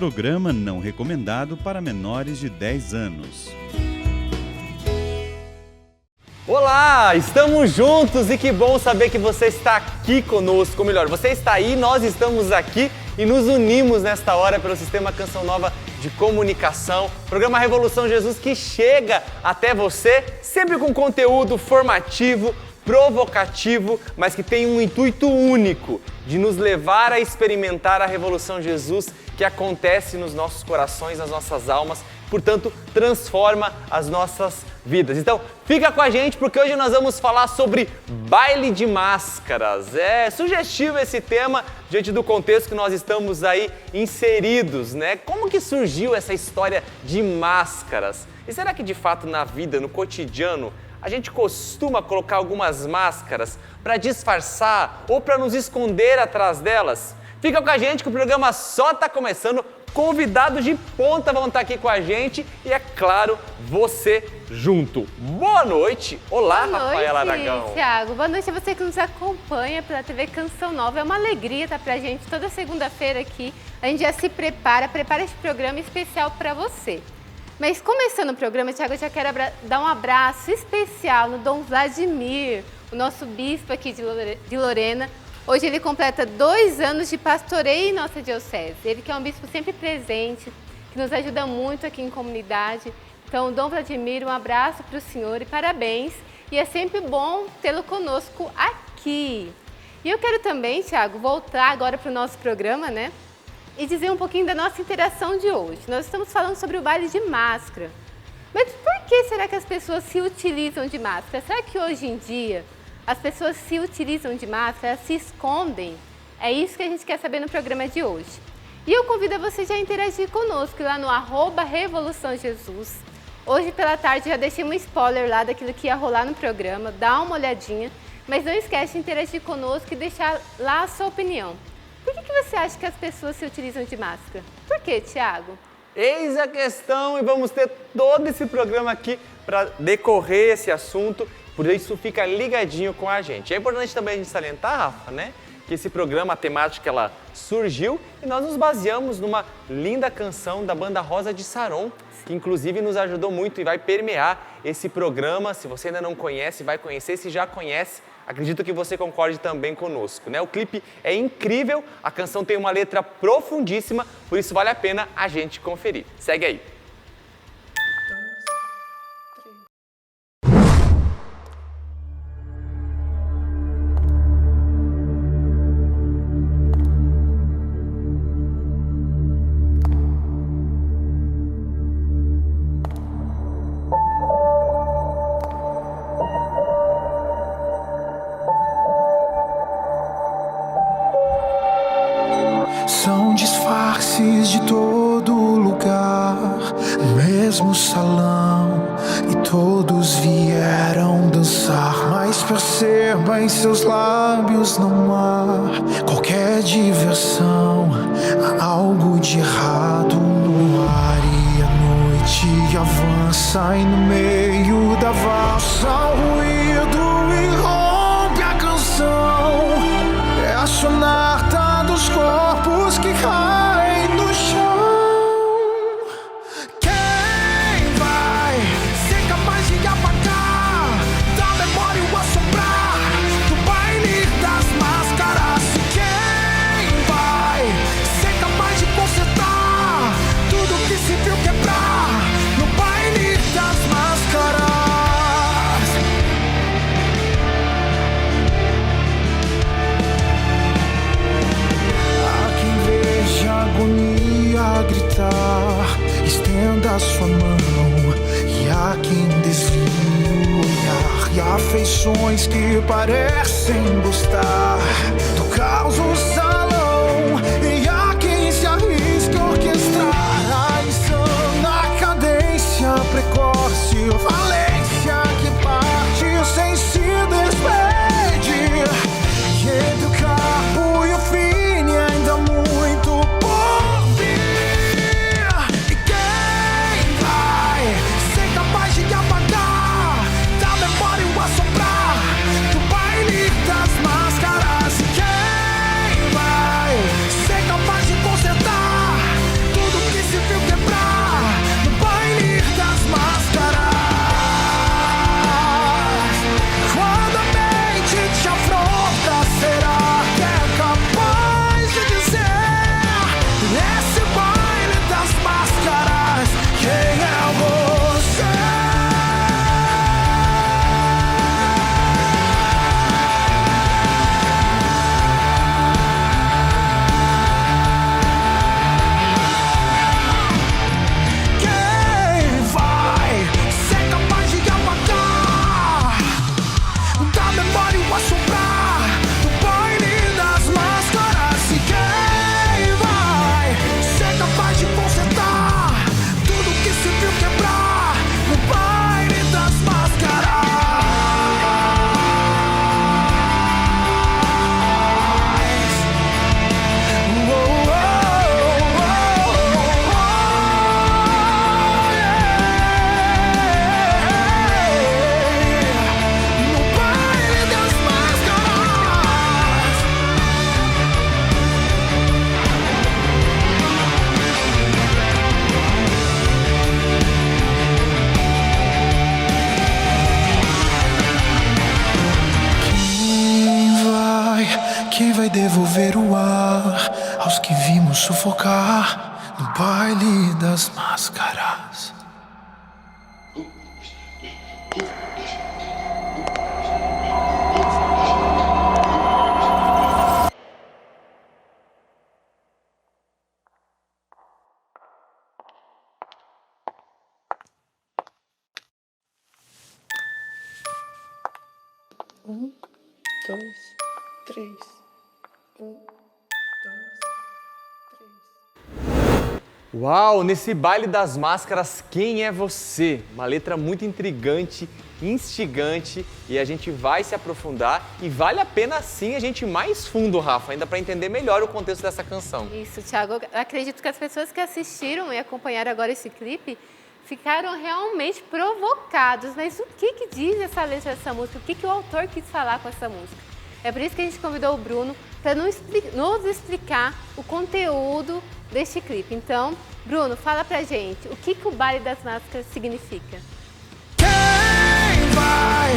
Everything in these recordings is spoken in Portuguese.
programa não recomendado para menores de 10 anos. Olá, estamos juntos e que bom saber que você está aqui conosco. Ou melhor, você está aí, nós estamos aqui e nos unimos nesta hora pelo Sistema Canção Nova de Comunicação. Programa Revolução Jesus que chega até você sempre com conteúdo formativo, provocativo, mas que tem um intuito único de nos levar a experimentar a Revolução Jesus que acontece nos nossos corações, nas nossas almas, portanto, transforma as nossas vidas. Então, fica com a gente porque hoje nós vamos falar sobre baile de máscaras. É sugestivo esse tema diante do contexto que nós estamos aí inseridos, né? Como que surgiu essa história de máscaras? E será que de fato na vida, no cotidiano, a gente costuma colocar algumas máscaras para disfarçar ou para nos esconder atrás delas? Fica com a gente que o programa só está começando. Convidados de ponta vão estar aqui com a gente e, é claro, você junto. Boa noite! Olá, Rafaela Aragão! Thiago. Boa noite a você que nos acompanha pela TV Canção Nova. É uma alegria estar pra gente toda segunda-feira aqui. A gente já se prepara esse programa especial para você. Mas começando o programa, Thiago, eu já quero dar um abraço especial no Dom Vladimir, o nosso bispo aqui de Lorena. Hoje ele completa 2 anos de pastoreio em nossa diocese. Ele que é um bispo sempre presente, que nos ajuda muito aqui em comunidade. Então, Dom Vladimir, um abraço para o senhor e parabéns. E é sempre bom tê-lo conosco aqui. E eu quero também, Thiago, voltar agora para o nosso programa, né? E dizer um pouquinho da nossa interação de hoje. Nós estamos falando sobre o baile de máscara. Mas por que será que as pessoas se utilizam de máscara? Será que hoje em dia as pessoas se utilizam de máscara, elas se escondem? É isso que a gente quer saber no programa de hoje. E eu convido a você já a interagir conosco lá no @RevoluçãoJesus. Hoje pela tarde já deixei um spoiler lá daquilo que ia rolar no programa, dá uma olhadinha. Mas não esquece de interagir conosco e deixar lá a sua opinião. Por que você acha que as pessoas se utilizam de máscara? Por quê, Thiago? Eis a questão e vamos ter todo esse programa aqui para decorrer esse assunto. Por isso, fica ligadinho com a gente. É importante também a gente salientar, Rafa, né? Que esse programa, a temática, ela surgiu e nós nos baseamos numa linda canção da banda Rosa de Saron, que inclusive nos ajudou muito e vai permear esse programa. Se você ainda não conhece, vai conhecer. Se já conhece, acredito que você concorde também conosco, né? O clipe é incrível, a canção tem uma letra profundíssima, por isso vale a pena a gente conferir. Segue aí. São disfarces de todo lugar, no mesmo salão, e todos vieram dançar. Mas perceba em seus lábios não há qualquer diversão. Há algo de errado no ar e a noite avança e no meio da valsa o ruído irrompe a canção. É a sonata dos corpos que caem no chão. Quem vai ser capaz de apagar da memória o assombrar do baile das máscaras? Quem vai ser capaz de consertar tudo que se viu quebrar no baile das máscaras? Agonia a gritar, estenda sua mão, e há quem desvie o olhar, e há afeições que parecem gostar do caos no salão, e há quem se arrisca a orquestrar a insana cadência precoce, valência que parte sem se despedir, e entre o carro e o fim ainda muito por vir. E quem vai ser capaz de apagar da memória o assombrar do baile das máscaras? que vai devolver o ar aos que vimos sufocar no baile das máscaras. Uau, nesse baile das máscaras, quem é você? Uma letra muito intrigante, instigante, e a gente vai se aprofundar e vale a pena sim a gente ir mais fundo, Rafa, ainda para entender melhor o contexto dessa canção. Isso, Thiago. Eu acredito que as pessoas que assistiram e acompanharam agora esse clipe ficaram realmente provocados. Mas o que diz essa letra dessa música? O que o autor quis falar com essa música? É por isso que a gente convidou o Bruno para nos explicar o conteúdo deste clipe. Então, Bruno, fala pra gente, o que o baile das máscaras significa? Quem vai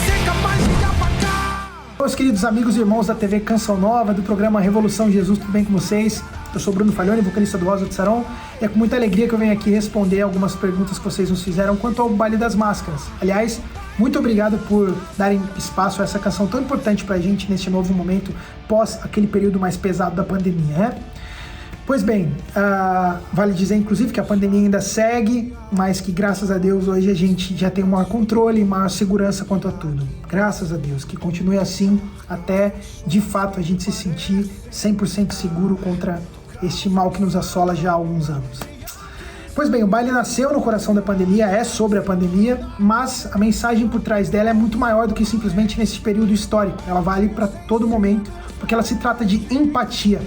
ser capaz de apagar? Meus queridos amigos e irmãos da TV Canção Nova, do programa Revolução Jesus, tudo bem com vocês? Eu sou Bruno Falhoni, vocalista do Rosa de Saron, e é com muita alegria que eu venho aqui responder algumas perguntas que vocês nos fizeram quanto ao baile das máscaras. Aliás, muito obrigado por darem espaço a essa canção tão importante pra gente neste novo momento, pós aquele período mais pesado da pandemia, né? Pois bem, vale dizer inclusive que a pandemia ainda segue, mas que graças a Deus hoje a gente já tem um maior controle e maior segurança quanto a tudo. Graças a Deus, que continue assim até de fato a gente se sentir 100% seguro contra este mal que nos assola já há alguns anos. Pois bem, o baile nasceu no coração da pandemia, é sobre a pandemia, mas a mensagem por trás dela é muito maior do que simplesmente nesse período histórico. Ela vale para todo momento, porque ela se trata de empatia.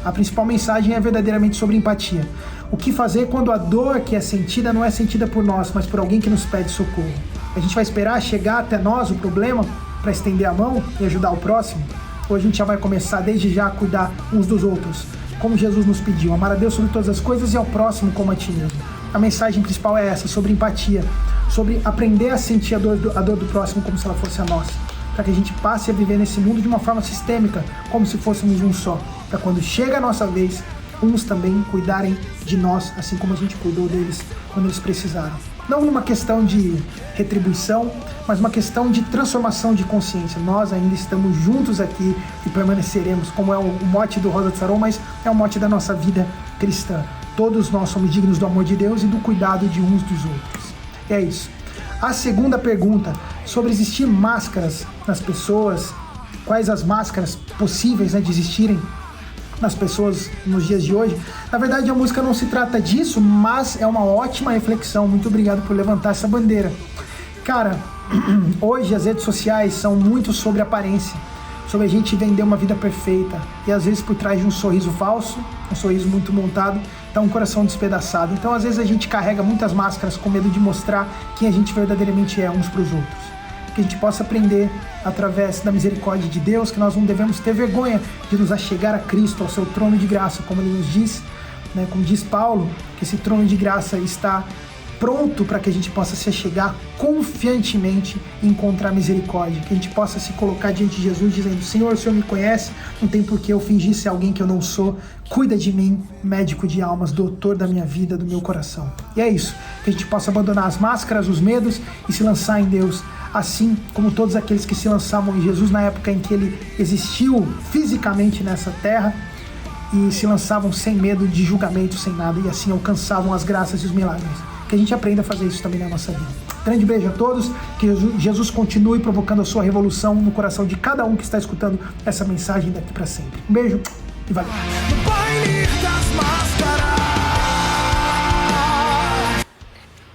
A principal mensagem é verdadeiramente sobre empatia. O que fazer quando a dor que é sentida não é sentida por nós, mas por alguém que nos pede socorro? A gente vai esperar chegar até nós o problema para estender a mão e ajudar o próximo? Ou a gente já vai começar desde já a cuidar uns dos outros, como Jesus nos pediu, amar a Deus sobre todas as coisas e ao próximo como a ti mesmo? A mensagem principal é essa, sobre empatia, sobre aprender a sentir a dor do próximo como se ela fosse a nossa, para que a gente passe a viver nesse mundo de uma forma sistêmica, como se fôssemos um só, para quando chega a nossa vez, uns também cuidarem de nós, assim como a gente cuidou deles quando eles precisaram. Não numa questão de retribuição, mas uma questão de transformação de consciência. Nós ainda estamos juntos aqui e permaneceremos, como é o mote do Rosa de Saron, mas é o mote da nossa vida cristã. Todos nós somos dignos do amor de Deus e do cuidado de uns dos outros. É isso. A segunda pergunta, sobre existir máscaras nas pessoas, quais as máscaras possíveis, né, de existirem nas pessoas nos dias de hoje. Na verdade, a música não se trata disso, mas é uma ótima reflexão. Muito obrigado por levantar essa bandeira. Cara, hoje as redes sociais são muito sobre aparência, sobre a gente vender uma vida perfeita. E às vezes por trás de um sorriso falso, um sorriso muito montado, tá um coração despedaçado. Então às vezes a gente carrega muitas máscaras com medo de mostrar quem a gente verdadeiramente é uns para os outros. Que a gente possa aprender através da misericórdia de Deus que nós não devemos ter vergonha de nos achegar a Cristo, ao seu trono de graça, como ele nos diz, né, como diz Paulo, que esse trono de graça está pronto para que a gente possa se achegar confiantemente e encontrar misericórdia, que a gente possa se colocar diante de Jesus dizendo: Senhor, o Senhor me conhece, não tem por que eu fingir ser alguém que eu não sou, cuida de mim, médico de almas, doutor da minha vida, do meu coração. E é isso, que a gente possa abandonar as máscaras, os medos e se lançar em Deus, assim como todos aqueles que se lançavam em Jesus na época em que ele existiu fisicamente nessa terra e se lançavam sem medo de julgamento, sem nada, e assim alcançavam as graças e os milagres. Que a gente aprenda a fazer isso também na nossa vida. Grande beijo a todos, que Jesus continue provocando a sua revolução no coração de cada um que está escutando essa mensagem daqui para sempre. Um beijo e valeu!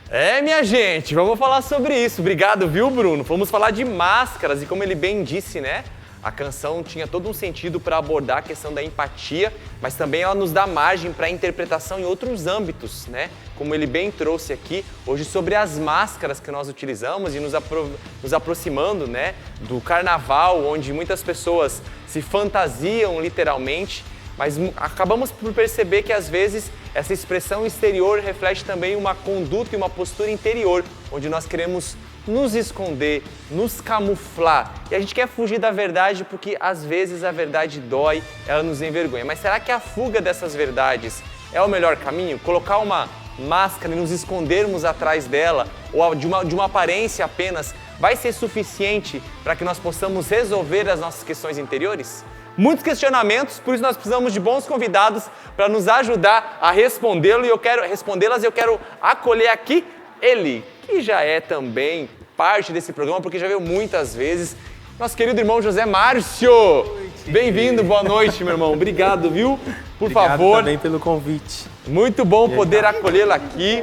É, minha gente, vamos falar sobre isso. Obrigado, viu, Bruno? Vamos falar de máscaras e como ele bem disse, né? A canção tinha todo um sentido para abordar a questão da empatia, mas também ela nos dá margem para interpretação em outros âmbitos, né? Como ele bem trouxe aqui, hoje sobre as máscaras que nós utilizamos e nos aproximando, né, do carnaval, onde muitas pessoas se fantasiam literalmente, mas acabamos por perceber que às vezes essa expressão exterior reflete também uma conduta e uma postura interior, onde nós queremos nos esconder, nos camuflar. E a gente quer fugir da verdade porque às vezes a verdade dói, ela nos envergonha. Mas será que a fuga dessas verdades é o melhor caminho? Colocar uma máscara e nos escondermos atrás dela, ou de uma aparência apenas, vai ser suficiente para que nós possamos resolver as nossas questões interiores? Muitos questionamentos, por isso nós precisamos de bons convidados para nos ajudar a respondê-las e eu quero acolher aqui ele, que já é também parte desse programa, porque já veio muitas vezes, nosso querido irmão José Márcio. Bem-vindo, boa noite, meu irmão. Obrigado, viu? Por favor. Obrigado também pelo convite. Muito bom poder acolhê-lo aqui.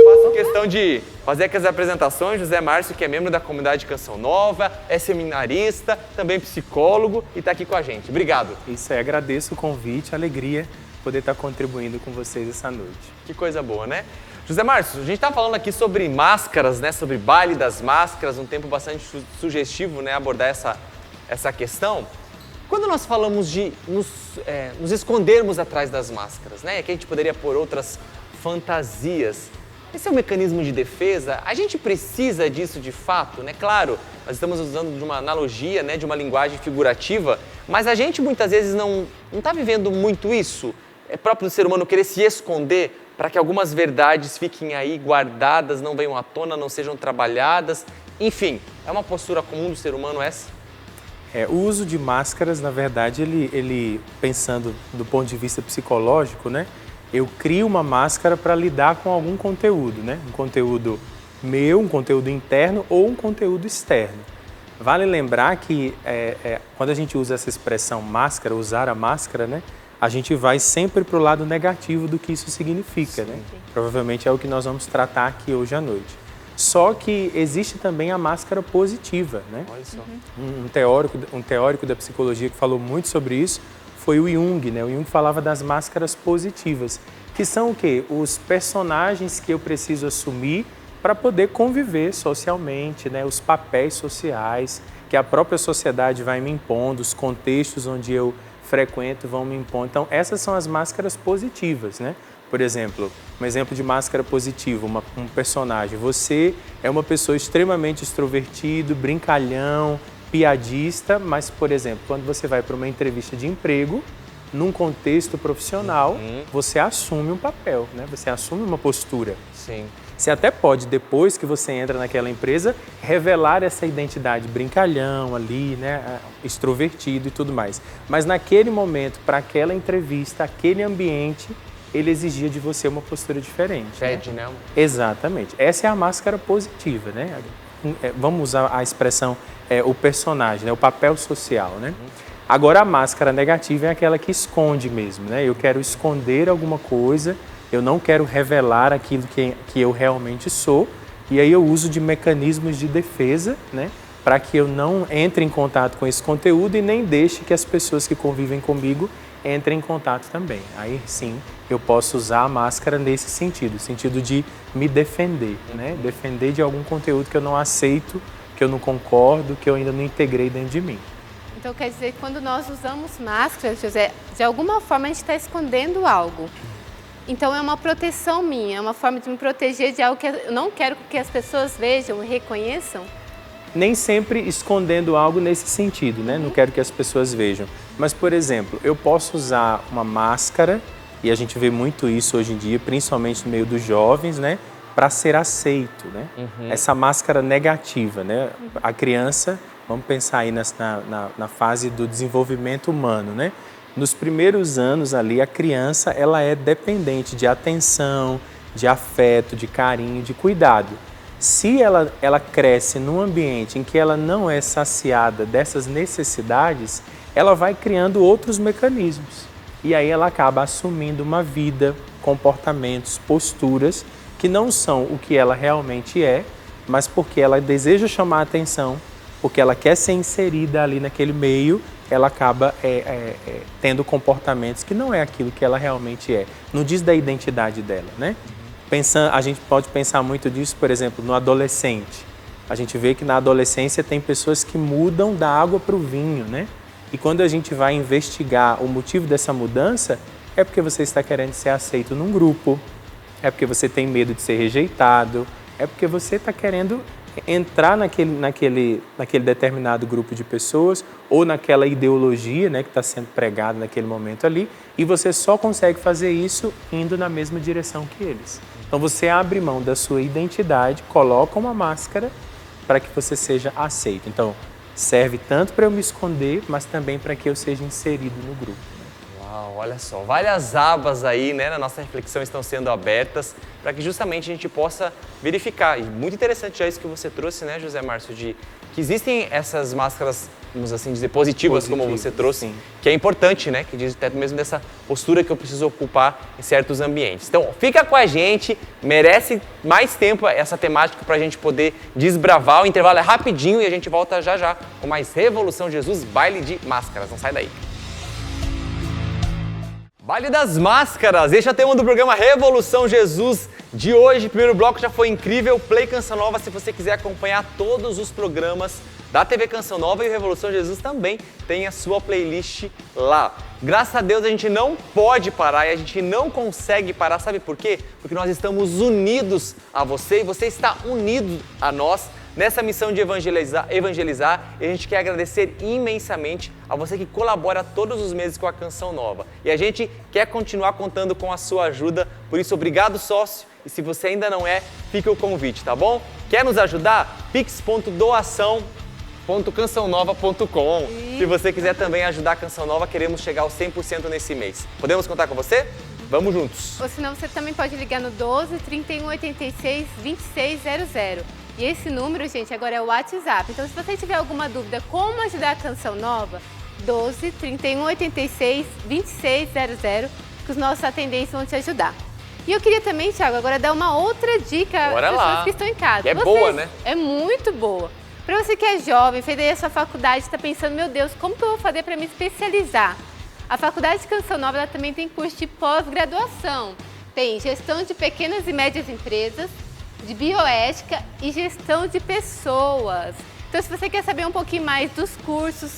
Faço questão de fazer aqui as apresentações. José Márcio, que é membro da comunidade Canção Nova, é seminarista, também psicólogo e está aqui com a gente. Obrigado. Isso aí, agradeço o convite, a alegria poder estar contribuindo com vocês essa noite. Que coisa boa, né? José Márcio, a gente está falando aqui sobre máscaras, né? Sobre baile das máscaras, um tempo bastante sugestivo, né? Abordar essa questão. Quando nós falamos de nos escondermos atrás das máscaras, né? Que a gente poderia pôr outras fantasias. Esse é um mecanismo de defesa? A gente precisa disso de fato, né? Claro, nós estamos usando de uma analogia, né? De uma linguagem figurativa, mas a gente muitas vezes não está vivendo muito isso. É próprio do ser humano querer se esconder para que algumas verdades fiquem aí guardadas, não venham à tona, não sejam trabalhadas. Enfim, é uma postura comum do ser humano essa? O uso de máscaras, na verdade, ele pensando do ponto de vista psicológico, né? Eu crio uma máscara para lidar com algum conteúdo, né? Um conteúdo meu, um conteúdo interno ou um conteúdo externo. Vale lembrar que quando a gente usa essa expressão máscara, usar a máscara, né? A gente vai sempre para o lado negativo do que isso significa, né? Provavelmente é o que nós vamos tratar aqui hoje à noite. Só que existe também a máscara positiva, né? Olha só. Um teórico da psicologia que falou muito sobre isso foi o Jung, né? O Jung falava das máscaras positivas, que são o quê? Os personagens que eu preciso assumir para poder conviver socialmente, né? Os papéis sociais que a própria sociedade vai me impondo, os contextos onde eu frequento vão me impor. Então, essas são as máscaras positivas, né? Por exemplo, um exemplo de máscara positiva, um personagem. Você é uma pessoa extremamente extrovertido, brincalhão, piadista, mas, por exemplo, quando você vai para uma entrevista de emprego, num contexto profissional, você assume um papel, né? Você assume uma postura. Sim. Você até pode, depois que você entra naquela empresa, revelar essa identidade brincalhão ali, né, extrovertido e tudo mais. Mas naquele momento, para aquela entrevista, aquele ambiente, ele exigia de você uma postura diferente. Fede, né? Exatamente. Essa é a máscara positiva, né? Vamos usar a expressão, o personagem, né, o papel social, né? Agora, a máscara negativa é aquela que esconde mesmo, né? Eu quero esconder alguma coisa, eu não quero revelar aquilo que eu realmente sou, e aí eu uso de mecanismos de defesa, né? Para que eu não entre em contato com esse conteúdo e nem deixe que as pessoas que convivem comigo entrem em contato também. Aí sim, eu posso usar a máscara nesse sentido de me defender, né? Defender de algum conteúdo que eu não aceito, que eu não concordo, que eu ainda não integrei dentro de mim. Então quer dizer que quando nós usamos máscaras, José, de alguma forma a gente está escondendo algo. Então é uma proteção minha, é uma forma de me proteger de algo que eu não quero que as pessoas vejam e reconheçam. Nem sempre escondendo algo nesse sentido, né? Não quero que as pessoas vejam. Mas, por exemplo, eu posso usar uma máscara, e a gente vê muito isso hoje em dia, principalmente no meio dos jovens, né? Para ser aceito, né? Essa máscara negativa, né? A criança, vamos pensar aí na fase do desenvolvimento humano, né? Nos primeiros anos ali, a criança, ela é dependente de atenção, de afeto, de carinho, de cuidado. Se ela cresce num ambiente em que ela não é saciada dessas necessidades, ela vai criando outros mecanismos. E aí ela acaba assumindo uma vida, comportamentos, posturas que não são o que ela realmente é, mas porque ela deseja chamar a atenção, porque ela quer ser inserida ali naquele meio, ela acaba tendo comportamentos que não é aquilo que ela realmente é. Não diz da identidade dela, né? A gente pode pensar muito disso, por exemplo, no adolescente. A gente vê que na adolescência tem pessoas que mudam da água para o vinho, né? E quando a gente vai investigar o motivo dessa mudança, é porque você está querendo ser aceito num grupo, é porque você tem medo de ser rejeitado, é porque você está querendo entrar naquele determinado grupo de pessoas ou naquela ideologia, né, que está sendo pregada naquele momento ali, e você só consegue fazer isso indo na mesma direção que eles. Então você abre mão da sua identidade, coloca uma máscara para que você seja aceito. Então serve tanto para eu me esconder, mas também para que eu seja inserido no grupo. Uau, olha só, várias abas aí, né, na nossa reflexão estão sendo abertas para que justamente a gente possa verificar. E muito interessante já isso que você trouxe, né, José Márcio, de que existem essas máscaras, vamos assim dizer, positivas, como você trouxe, sim, que é importante, né, que diz até mesmo dessa postura que eu preciso ocupar em certos ambientes. Então, fica com a gente, merece mais tempo essa temática para a gente poder desbravar. O intervalo é rapidinho e a gente volta já já com mais Revolução Jesus, Baile de Máscaras. Não sai daí. Baile das Máscaras, este é o tema do programa Revolução Jesus de hoje. Primeiro bloco já foi incrível, Play Canção Nova, se você quiser acompanhar todos os programas da TV Canção Nova, e o Revolução Jesus também tem a sua playlist lá. Graças a Deus a gente não pode parar e a gente não consegue parar, sabe por quê? Porque nós estamos unidos a você e você está unido a nós nessa missão de evangelizar, e a gente quer agradecer imensamente a você que colabora todos os meses com a Canção Nova. E a gente quer continuar contando com a sua ajuda, por isso obrigado, sócio, e se você ainda não é, fica o convite, tá bom? Quer nos ajudar? pix.doação.cançãonova.com. Se você quiser também ajudar a Canção Nova, queremos chegar aos 100% nesse mês. Podemos contar com você? Vamos juntos! Ou senão você também pode ligar no 12 31 86 2600. E esse número, gente, agora é o WhatsApp. Então, se você tiver alguma dúvida como ajudar a Canção Nova, 12 31 86 2600, que os nossos atendentes vão te ajudar. E eu queria também, Thiago, agora dar uma outra dica às pessoas que estão em casa. Que é boa, né? É muito boa. Para você que é jovem, fez aí a sua faculdade, está pensando, meu Deus, como que eu vou fazer para me especializar? A Faculdade de Canção Nova ela também tem curso de pós-graduação. Tem gestão de pequenas e médias empresas, de bioética e gestão de pessoas. Então, se você quer saber um pouquinho mais dos cursos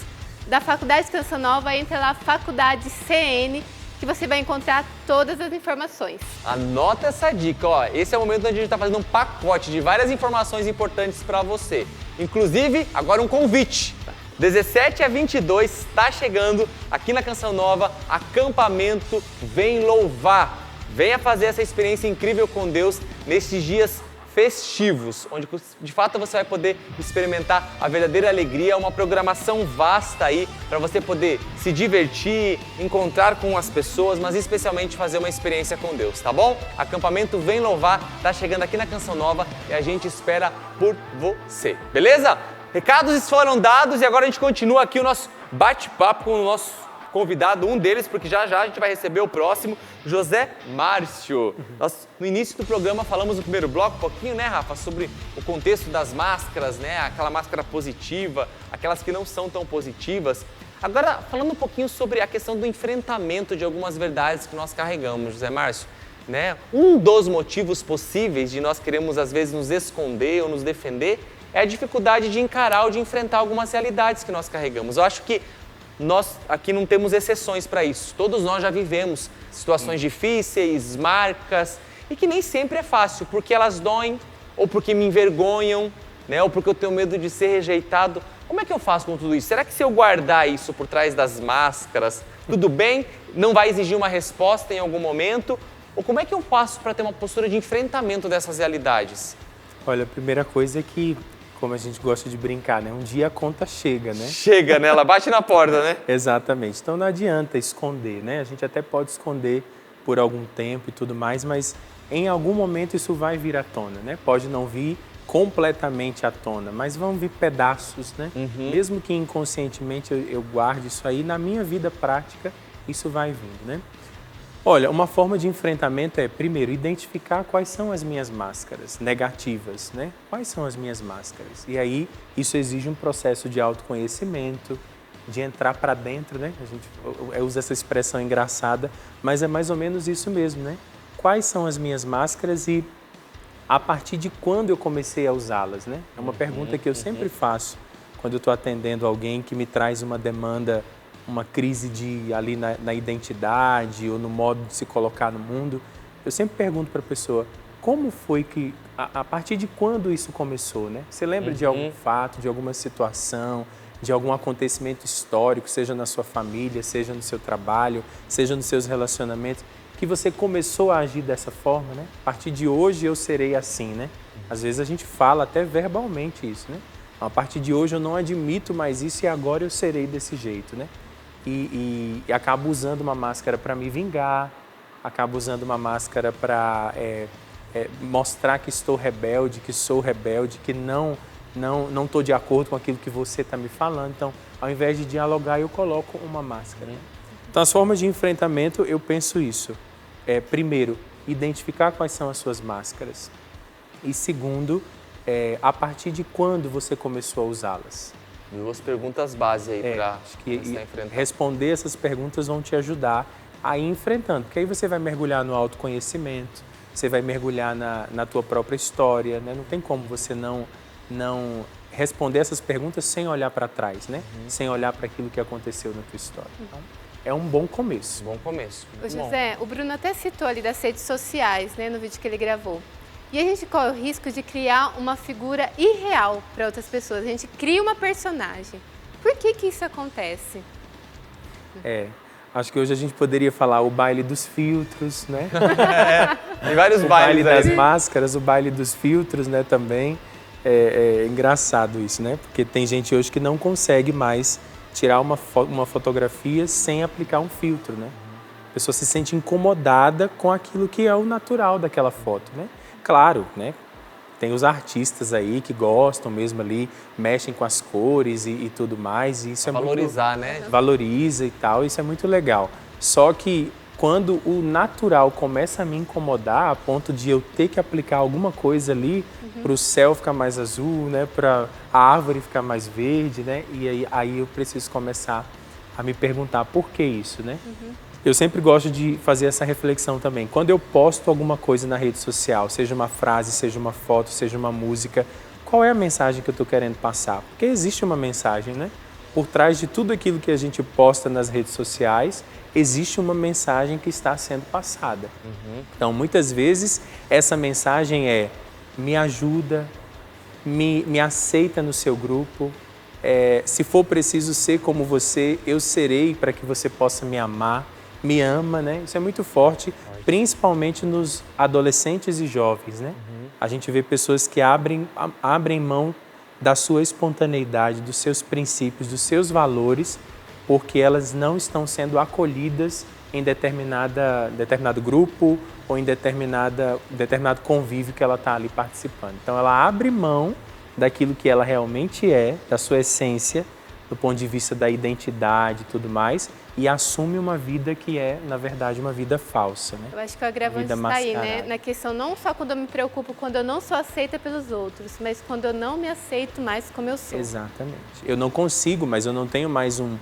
da Faculdade de Canção Nova, entra lá, Faculdade CN, que você vai encontrar todas as informações. Anota essa dica, ó. Esse é o momento onde a gente está fazendo um pacote de várias informações importantes para você. Inclusive, agora um convite. 17 a 22 está chegando aqui na Canção Nova, acampamento Vem Louvar. Venha fazer essa experiência incrível com Deus nesses dias festivos, onde de fato você vai poder experimentar a verdadeira alegria, uma programação vasta aí para você poder se divertir, encontrar com as pessoas, mas especialmente fazer uma experiência com Deus, tá bom? Acampamento Vem Louvar tá chegando aqui na Canção Nova e a gente espera por você, beleza? Recados foram dados e agora a gente continua aqui o nosso bate-papo com o nosso convidado, um deles, porque já já a gente vai receber o próximo, José Márcio. Nós, no início do programa, falamos no primeiro bloco um pouquinho, né, Rafa, sobre o contexto das máscaras, né, aquela máscara positiva, aquelas que não são tão positivas. Agora, falando um pouquinho sobre a questão do enfrentamento de algumas verdades que nós carregamos, José Márcio, né, um dos motivos possíveis de nós queremos, às vezes, nos esconder ou nos defender é a dificuldade de encarar ou de enfrentar algumas realidades que nós carregamos. Eu acho que nós aqui não temos exceções para isso. Todos nós já vivemos situações difíceis, marcas, e que nem sempre é fácil, porque elas doem, ou porque me envergonham, né, ou porque eu tenho medo de ser rejeitado. Como é que eu faço com tudo isso? Será que se eu guardar isso por trás das máscaras, tudo bem? Não vai exigir uma resposta em algum momento? Ou como é que eu faço para ter uma postura de enfrentamento dessas realidades? Olha, a primeira coisa é que, como a gente gosta de brincar, né? Um dia a conta chega, né? Chega, né? Ela bate na porta, né? Exatamente. Então não adianta esconder, né? A gente até pode esconder por algum tempo e tudo mais, mas em algum momento isso vai vir à tona, né? Pode não vir completamente à tona, mas vão vir pedaços, né? Mesmo que inconscientemente eu guarde isso aí, na minha vida prática isso vai vindo, né? Olha, uma forma de enfrentamento é, primeiro, identificar quais são as minhas máscaras negativas, né? Quais são as minhas máscaras? E aí, isso exige um processo de autoconhecimento, de entrar para dentro, né? A gente usa essa expressão engraçada, mas é mais ou menos isso mesmo, né? Quais são as minhas máscaras e a partir de quando eu comecei a usá-las, né? É uma pergunta que eu sempre faço quando eu estou atendendo alguém que me traz uma demanda, uma crise ali na identidade ou no modo de se colocar no mundo. Eu sempre pergunto para a pessoa, como foi que, a partir de quando isso começou, né? Você lembra de algum fato, de alguma situação, de algum acontecimento histórico, seja na sua família, seja no seu trabalho, seja nos seus relacionamentos, que você começou a agir dessa forma, né? A partir de hoje eu serei assim, né? Às vezes a gente fala até verbalmente isso, né? A partir de hoje eu não admito mais isso e agora eu serei desse jeito, né? E acabo usando uma máscara para me vingar, acabo usando uma máscara para mostrar que estou rebelde, que sou rebelde, que não estou de acordo com aquilo que você está me falando. Então, ao invés de dialogar, eu coloco uma máscara. Né? Então, as formas de enfrentamento, eu penso isso. Primeiro, identificar quais são as suas máscaras. E segundo, a partir de quando você começou a usá-las? 2 perguntas base aí para enfrentar. Responder essas perguntas vão te ajudar a ir enfrentando, porque aí você vai mergulhar no autoconhecimento, você vai mergulhar na tua própria história, né? Não tem como você não responder essas perguntas sem olhar para trás, né? Sem olhar para aquilo que aconteceu na tua história. Então, é um bom começo. Bom começo. Ô, José, o Bruno até citou ali das redes sociais, né, no vídeo que ele gravou. E a gente corre o risco de criar uma figura irreal para outras pessoas. A gente cria uma personagem. Por que isso acontece? Acho que hoje a gente poderia falar o baile dos filtros, né? Tem vários o bailes baile das aí. máscaras, o baile dos filtros, né, também. É engraçado isso, né? Porque tem gente hoje que não consegue mais tirar uma fotografia sem aplicar um filtro, né? A pessoa se sente incomodada com aquilo que é o natural daquela foto, né? Claro, né? Tem os artistas aí que gostam mesmo ali, mexem com as cores e tudo mais. E isso Valorizar, né? Valoriza e tal, isso é muito legal. Só que quando o natural começa a me incomodar, a ponto de eu ter que aplicar alguma coisa ali para o céu ficar mais azul, né? Para a árvore ficar mais verde, né? E aí eu preciso começar a me perguntar por que isso, né? Eu sempre gosto de fazer essa reflexão também. Quando eu posto alguma coisa na rede social, seja uma frase, seja uma foto, seja uma música, qual é a mensagem que eu estou querendo passar? Porque existe uma mensagem, né? Por trás de tudo aquilo que a gente posta nas redes sociais, existe uma mensagem que está sendo passada. Então, muitas vezes, essa mensagem é: me ajuda, me aceita no seu grupo, se for preciso ser como você, eu serei para que você possa me amar. Me ama, né? Isso é muito forte, principalmente nos adolescentes e jovens, né? A gente vê pessoas que abrem mão da sua espontaneidade, dos seus princípios, dos seus valores, porque elas não estão sendo acolhidas em determinado grupo ou em determinado convívio que ela está ali participando. Então, ela abre mão daquilo que ela realmente é, da sua essência, do ponto de vista da identidade e tudo mais, e assume uma vida que é, na verdade, uma vida falsa, né? Eu acho que o agravante está aí, né? Na questão não só quando eu me preocupo, quando eu não sou aceita pelos outros, mas quando eu não me aceito mais como eu sou. Exatamente. Eu não consigo, mas eu não tenho mais um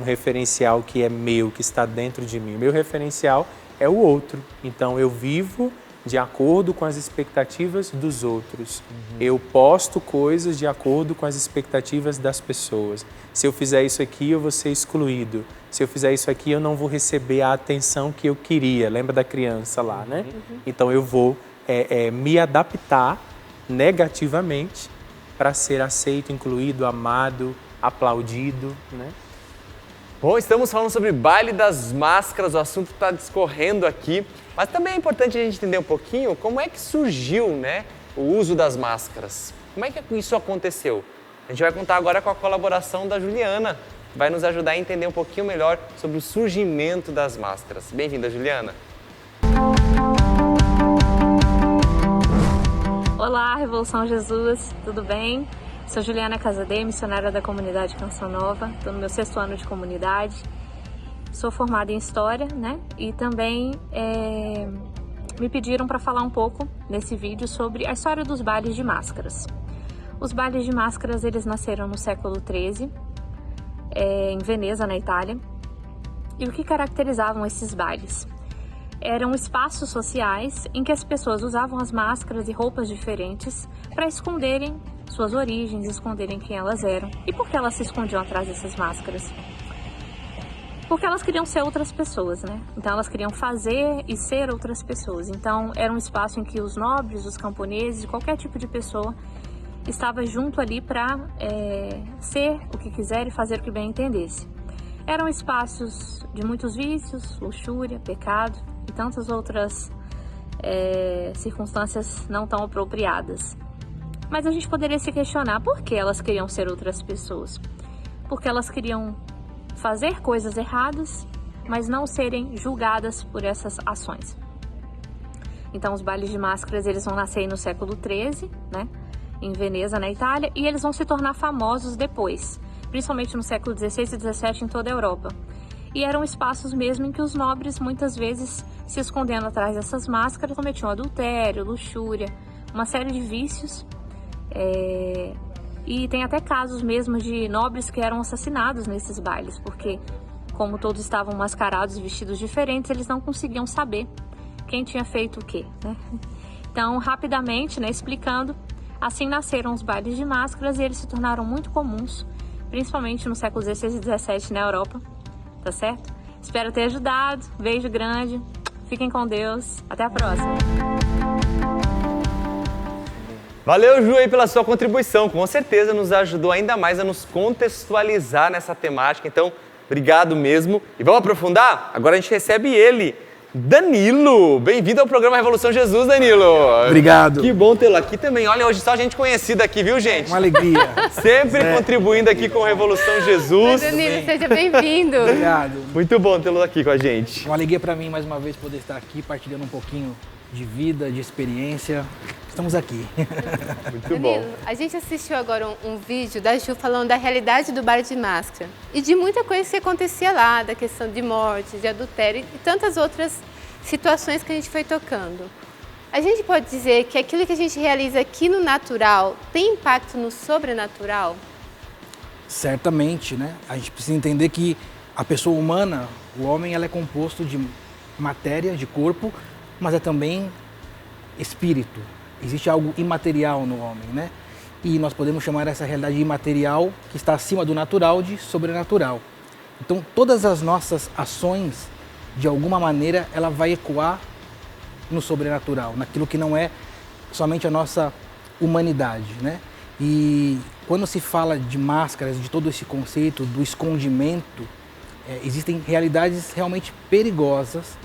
referencial que é meu, que está dentro de mim. O meu referencial é o outro. Então, eu vivo de acordo com as expectativas dos outros. Eu posto coisas de acordo com as expectativas das pessoas. Se eu fizer isso aqui, eu vou ser excluído. Se eu fizer isso aqui, eu não vou receber a atenção que eu queria. Lembra da criança lá, né? Então, eu vou me adaptar negativamente para ser aceito, incluído, amado, aplaudido, né? Bom, estamos falando sobre baile das máscaras, o assunto está discorrendo aqui, mas também é importante a gente entender um pouquinho como é que surgiu, né, o uso das máscaras. Como é que isso aconteceu? A gente vai contar agora com a colaboração da Juliana, que vai nos ajudar a entender um pouquinho melhor sobre o surgimento das máscaras. Bem-vinda, Juliana. Olá, Revolução Jesus, tudo bem? Sou Juliana Casadei, missionária da comunidade Canção Nova, estou no meu 6º ano de comunidade, sou formada em História, né? E também me pediram para falar um pouco nesse vídeo sobre a história dos bailes de máscaras. Os bailes de máscaras, eles nasceram no século XIII, em Veneza, na Itália. E o que caracterizavam esses bailes? Eram espaços sociais em que as pessoas usavam as máscaras e roupas diferentes para esconderem suas origens, esconderem quem elas eram. E por que elas se escondiam atrás dessas máscaras? Porque elas queriam ser outras pessoas, né? Então elas queriam fazer e ser outras pessoas. Então era um espaço em que os nobres, os camponeses, qualquer tipo de pessoa estava junto ali para ser o que quiser e fazer o que bem entendesse. Eram espaços de muitos vícios, luxúria, pecado e tantas outras circunstâncias não tão apropriadas. Mas a gente poderia se questionar por que elas queriam ser outras pessoas. Porque elas queriam fazer coisas erradas, mas não serem julgadas por essas ações. Então os bailes de máscaras eles vão nascer no século XIII, né, em Veneza, na Itália, e eles vão se tornar famosos depois, principalmente no século XVI e XVII em toda a Europa. E eram espaços mesmo em que os nobres, muitas vezes, se escondendo atrás dessas máscaras, cometiam adultério, luxúria, uma série de vícios. E tem até casos mesmo de nobres que eram assassinados nesses bailes, porque como todos estavam mascarados e vestidos diferentes, eles não conseguiam saber quem tinha feito o quê, né? Então, rapidamente, né, explicando, assim nasceram os bailes de máscaras e eles se tornaram muito comuns, principalmente no século XVI e XVII na Europa, tá certo? Espero ter ajudado, beijo grande, fiquem com Deus, até a próxima! Valeu, Ju, aí pela sua contribuição. Com certeza nos ajudou ainda mais a nos contextualizar nessa temática. Então, obrigado mesmo. E vamos aprofundar? Agora a gente recebe ele, Danilo. Bem-vindo ao programa Revolução Jesus, Danilo. Obrigado. Que bom tê-lo aqui também. Olha, hoje só gente conhecida aqui, viu, gente? Uma alegria. Sempre contribuindo aqui com Revolução Jesus. Danilo, seja bem-vindo. Obrigado. Muito bom tê-lo aqui com a gente. Uma alegria para mim, mais uma vez, poder estar aqui partilhando um pouquinho de vida, de experiência. Estamos aqui. Muito bom. Danilo, a gente assistiu agora um vídeo da Ju falando da realidade do baile de máscara e de muita coisa que acontecia lá, da questão de morte, de adultério e tantas outras situações que a gente foi tocando. A gente pode dizer que aquilo que a gente realiza aqui no natural tem impacto no sobrenatural? Certamente, né? A gente precisa entender que a pessoa humana, o homem, ela é composto de matéria, de corpo, mas é também espírito. Existe algo imaterial no homem, né? E nós podemos chamar essa realidade imaterial, que está acima do natural, de sobrenatural. Então, todas as nossas ações, de alguma maneira, ela vai ecoar no sobrenatural, naquilo que não é somente a nossa humanidade, né? E quando se fala de máscaras, de todo esse conceito do escondimento, existem realidades realmente perigosas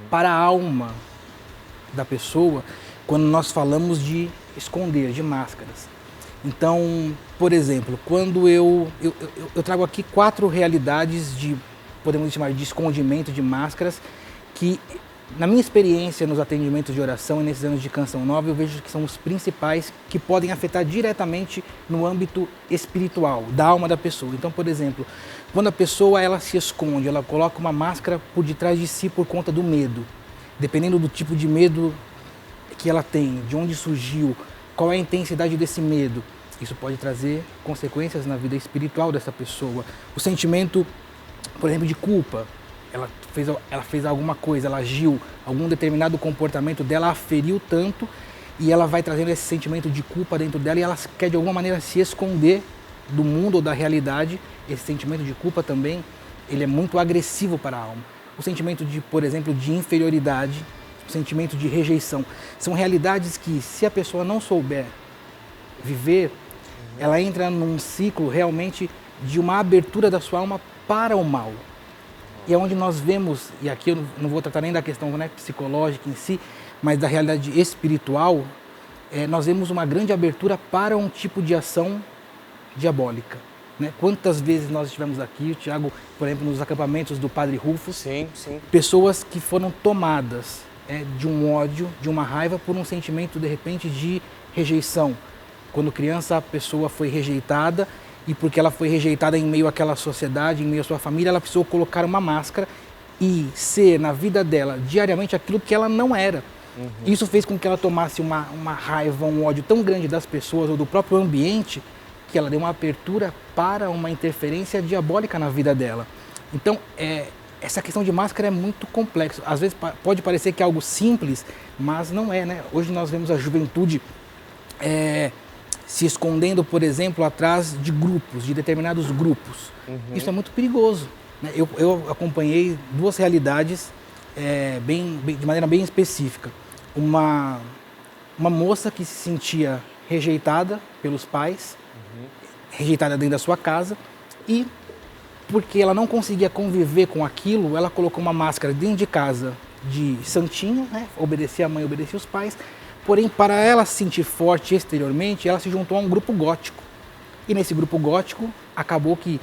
para a alma da pessoa, quando nós falamos de esconder, de máscaras. Então, por exemplo, quando eu trago aqui 4 realidades de, podemos chamar de escondimento, de máscaras, que na minha experiência nos atendimentos de oração e nesses anos de Canção Nova, eu vejo que são os principais que podem afetar diretamente no âmbito espiritual, da alma da pessoa. Então, por exemplo, quando a pessoa ela se esconde, ela coloca uma máscara por detrás de si por conta do medo. Dependendo do tipo de medo que ela tem, de onde surgiu, qual é a intensidade desse medo, isso pode trazer consequências na vida espiritual dessa pessoa. O sentimento, por exemplo, de culpa, ela fez alguma coisa, ela agiu, algum determinado comportamento dela a feriu tanto e ela vai trazendo esse sentimento de culpa dentro dela e ela quer de alguma maneira se esconder do mundo ou da realidade. Esse sentimento de culpa também, ele é muito agressivo para a alma. O sentimento de, por exemplo, de inferioridade, o sentimento de rejeição, são realidades que, se a pessoa não souber viver, ela entra num ciclo realmente de uma abertura da sua alma para o mal. E é onde nós vemos, e aqui eu não vou tratar nem da questão, né, psicológica em si, mas da realidade espiritual, nós vemos uma grande abertura para um tipo de ação diabólica. Né? Quantas vezes nós estivemos aqui, o Tiago, por exemplo, nos acampamentos do Padre Rufus, Sim. pessoas que foram tomadas de um ódio, de uma raiva, por um sentimento, de repente, de rejeição. Quando criança, a pessoa foi rejeitada e porque ela foi rejeitada em meio àquela sociedade, em meio à sua família, ela precisou colocar uma máscara e ser, na vida dela, diariamente, aquilo que ela não era. Isso fez com que ela tomasse uma raiva, um ódio tão grande das pessoas ou do próprio ambiente, que ela deu uma abertura para uma interferência diabólica na vida dela. Então, essa questão de máscara é muito complexa. Às vezes pode parecer que é algo simples, mas não é, né? Hoje nós vemos a juventude se escondendo, por exemplo, atrás de grupos, de determinados grupos. Isso é muito perigoso, né? Eu acompanhei duas realidades de maneira bem específica. Uma moça que se sentia rejeitada pelos pais, rejeitada dentro da sua casa, e porque ela não conseguia conviver com aquilo, ela colocou uma máscara dentro de casa de santinho, né? Obedecia a mãe, obedecia os pais, porém para ela se sentir forte exteriormente, ela se juntou a um grupo gótico. E nesse grupo gótico, acabou que